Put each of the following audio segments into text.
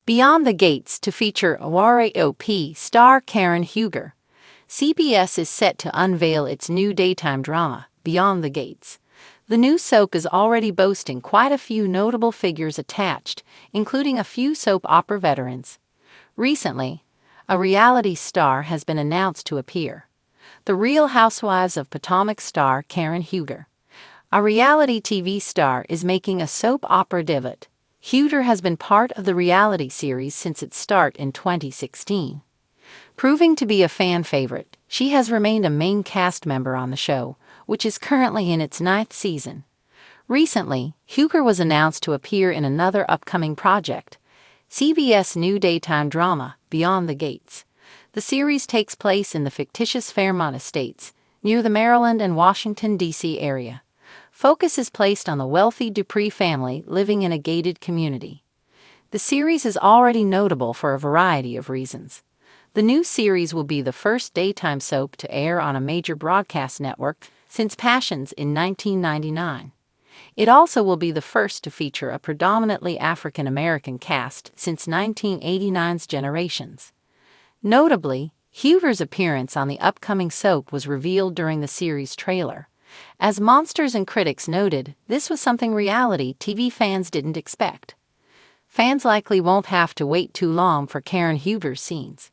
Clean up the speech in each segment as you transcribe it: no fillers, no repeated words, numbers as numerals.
Beyond the Gates to feature RHOP star Karen Huger. CBS is set to unveil its new daytime drama, Beyond the Gates. The new soap is already boasting quite a few notable figures attached, including a few soap opera veterans. Recently, a reality star has been announced to appear. The Real Housewives of Potomac star Karen Huger. A reality TV star is making a soap opera debut. Huger has been part of the reality series since its start in 2016. Proving to be a fan favorite, she has remained a main cast member on the show, which is currently in its 9th season. Recently, Huger was announced to appear in another upcoming project, CBS new daytime drama, Beyond the Gates. The series takes place in the fictitious Fairmont Estates, near the Maryland and Washington, D.C. area. Focus is placed on the wealthy Dupree family living in a gated community. The series is already notable for a variety of reasons. The new series will be the first daytime soap to air on a major broadcast network since Passions in 1999. It also will be the first to feature a predominantly African American cast since 1989's Generations. Notably, Huger's appearance on the upcoming soap was revealed during the series trailer. As monsters and critics noted, this was something reality TV fans didn't expect. Fans likely won't have to wait too long for Karen Huger's scenes.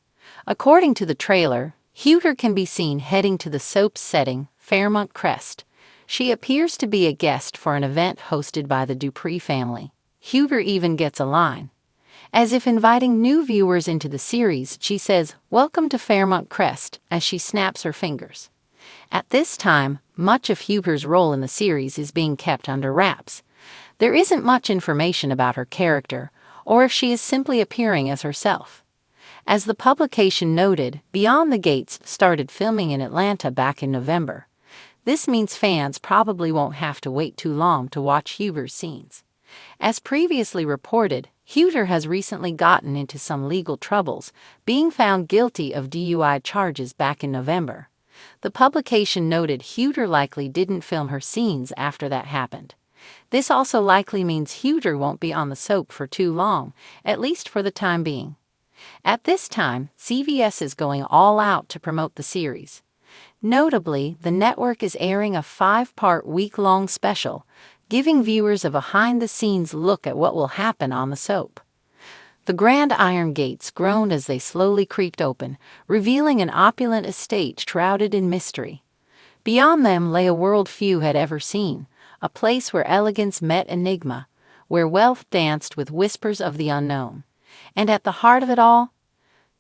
According to the trailer, Huger can be seen heading to the soap's setting, Fairmont Crest. She appears to be a guest for an event hosted by the Dupree family. Huger even gets a line. As if inviting new viewers into the series, she says, "Welcome to Fairmont Crest," as she snaps her fingers. At this time, much of Huger's role in the series is being kept under wraps. There isn't much information about her character, or if she is simply appearing as herself. As the publication noted, Beyond the Gates started filming in Atlanta back in November. This means fans probably won't have to wait too long to watch Huger's scenes. As previously reported, Huger has recently gotten into some legal troubles, being found guilty of DUI charges back in November. The publication noted Huger likely didn't film her scenes after that happened. This also likely means Huger won't be on the soap for too long, at least for the time being. At this time, CBS is going all out to promote the series. Notably, the network is airing a 5-part week-long special, giving viewers a behind-the-scenes look at what will happen on the soap. The grand iron gates groaned as they slowly creaked open, revealing an opulent estate shrouded in mystery. Beyond them lay a world few had ever seen, a place where elegance met enigma, where wealth danced with whispers of the unknown. And at the heart of it all,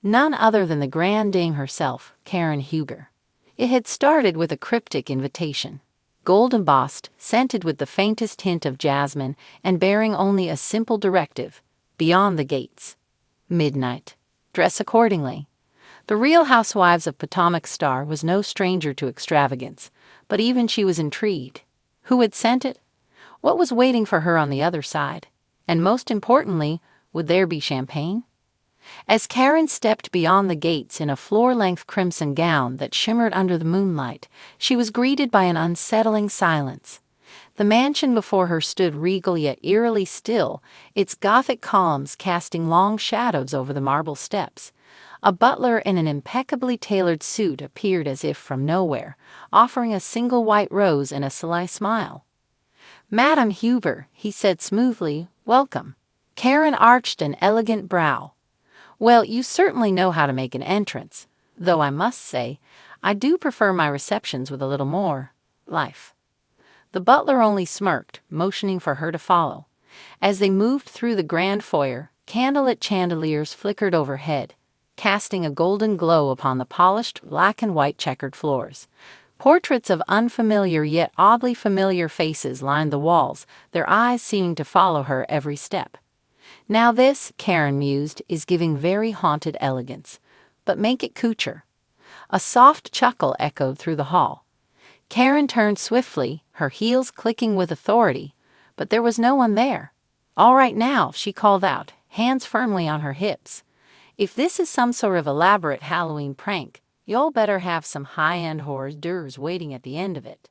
none other than the grand dame herself, Karen Huger. It had started with a cryptic invitation, gold embossed, scented with the faintest hint of jasmine, and bearing only a simple directive: Beyond the Gates. Midnight. Dress accordingly. The Real Housewives of Potomac star was no stranger to extravagance, but even she was intrigued. Who had sent it? What was waiting for her on the other side? And most importantly, would there be champagne? As Karen stepped beyond the gates in a floor-length crimson gown that shimmered under the moonlight, she was greeted by an unsettling silence. The mansion before her stood regal yet eerily still, its Gothic columns casting long shadows over the marble steps. A butler in an impeccably tailored suit appeared as if from nowhere, offering a single white rose and a sly smile. "Madam Huger," he said smoothly, "welcome." Karen arched an elegant brow. "Well, you certainly know how to make an entrance, though I must say, I do prefer my receptions with a little more life." The butler only smirked, motioning for her to follow. As they moved through the grand foyer, candlelit chandeliers flickered overhead, casting a golden glow upon the polished black and white checkered floors. Portraits of unfamiliar yet oddly familiar faces lined the walls, their eyes seeming to follow her every step. Now this, Karen mused, is giving very haunted elegance. But make it couture. A soft chuckle echoed through the hall. Karen turned swiftly, her heels clicking with authority, but there was no one there. "All right now," she called out, hands firmly on her hips. "If this is some sort of elaborate Halloween prank, you'll better have some high-end hors d'oeuvres waiting at the end of it."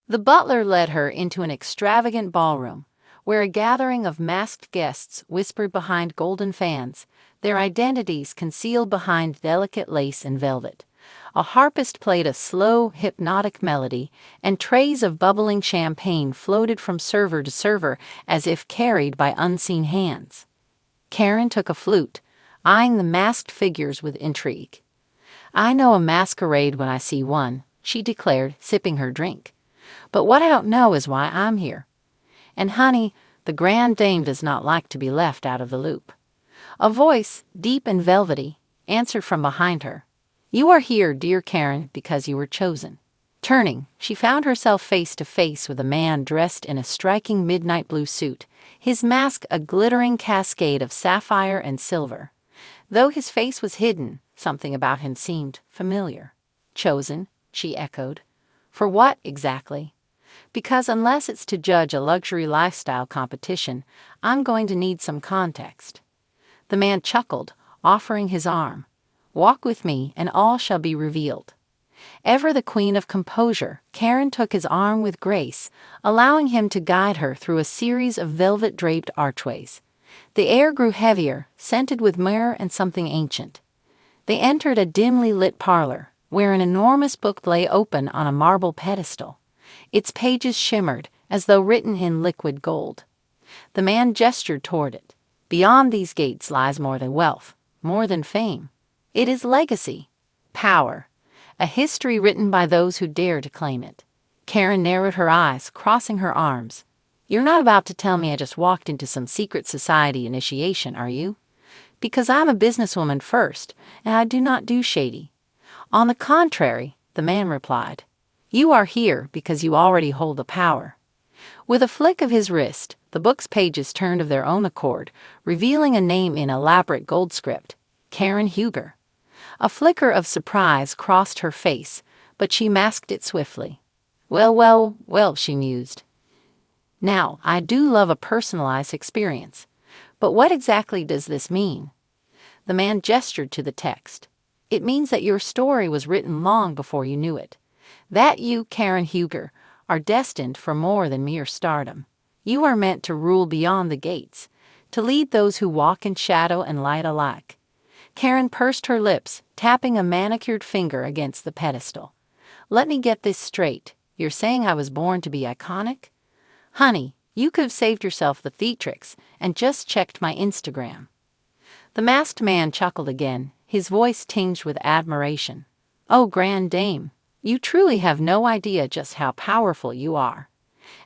The butler led her into an extravagant ballroom, where a gathering of masked guests whispered behind golden fans, their identities concealed behind delicate lace and velvet. A harpist played a slow, hypnotic melody, and trays of bubbling champagne floated from server to server as if carried by unseen hands. Karen took a flute, eyeing the masked figures with intrigue. "I know a masquerade when I see one," she declared, sipping her drink. "But what I don't know is why I'm here. And honey, the Grand Dame does not like to be left out of the loop." A voice, deep and velvety, answered from behind her. "You are here, dear Karen, because you were chosen." Turning, she found herself face to face with a man dressed in a striking midnight blue suit, his mask a glittering cascade of sapphire and silver. Though his face was hidden, something about him seemed familiar. "Chosen?" she echoed. "For what, exactly?" "Because unless it's to judge a luxury lifestyle competition, I'm going to need some context." The man chuckled, offering his arm. "Walk with me, and all shall be revealed." Ever the queen of composure, Karen took his arm with grace, allowing him to guide her through a series of velvet-draped archways. The air grew heavier, scented with myrrh and something ancient. They entered a dimly lit parlor, where an enormous book lay open on a marble pedestal. Its pages shimmered, as though written in liquid gold. The man gestured toward it. "Beyond these gates lies more than wealth, more than fame. It is legacy, power, a history written by those who dare to claim it." Karen narrowed her eyes, crossing her arms. "You're not about to tell me I just walked into some secret society initiation, are you? Because I'm a businesswoman first, and I do not do shady." "On the contrary," the man replied. "You are here because you already hold the power." With a flick of his wrist, the book's pages turned of their own accord, revealing a name in elaborate gold script: Karen Huger. A flicker of surprise crossed her face, but she masked it swiftly. "Well, well, well," she mused. "Now, I do love a personalized experience. But what exactly does this mean?" The man gestured to the text. "It means that your story was written long before you knew it. That you, Karen Huger, are destined for more than mere stardom. You are meant to rule beyond the gates, to lead those who walk in shadow and light alike." Karen pursed her lips, tapping a manicured finger against the pedestal. "Let me get this straight. You're saying I was born to be iconic? Honey, you could have saved yourself the theatrics and just checked my Instagram." The masked man chuckled again, his voice tinged with admiration. "Oh, Grand Dame, you truly have no idea just how powerful you are."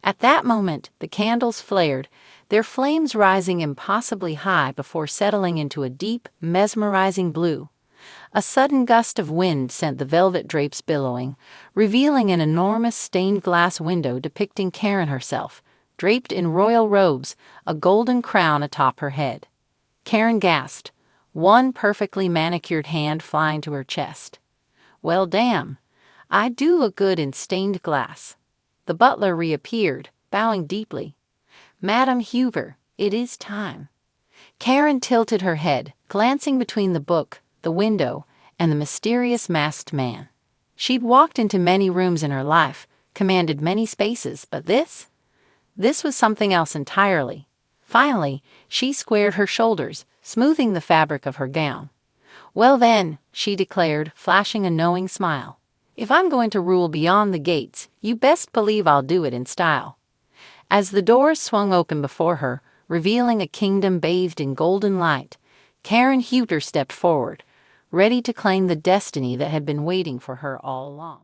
At that moment, the candles flared, their flames rising impossibly high before settling into a deep, mesmerizing blue. A sudden gust of wind sent the velvet drapes billowing, revealing an enormous stained glass window depicting Karen herself, draped in royal robes, a golden crown atop her head. Karen gasped, one perfectly manicured hand flying to her chest. "Well, damn, I do look good in stained glass." The butler reappeared, bowing deeply. "Madam Huber, it is time." Karen tilted her head, glancing between the book, the window, and the mysterious masked man. She'd walked into many rooms in her life, commanded many spaces, but this was something else entirely. Finally, she squared her shoulders, smoothing the fabric of her gown. "Well then," she declared, flashing a knowing smile, "if I'm going to rule beyond the gates, you best believe I'll do it in style." As the doors swung open before her, revealing a kingdom bathed in golden light, Karen Huger stepped forward, ready to claim the destiny that had been waiting for her all along.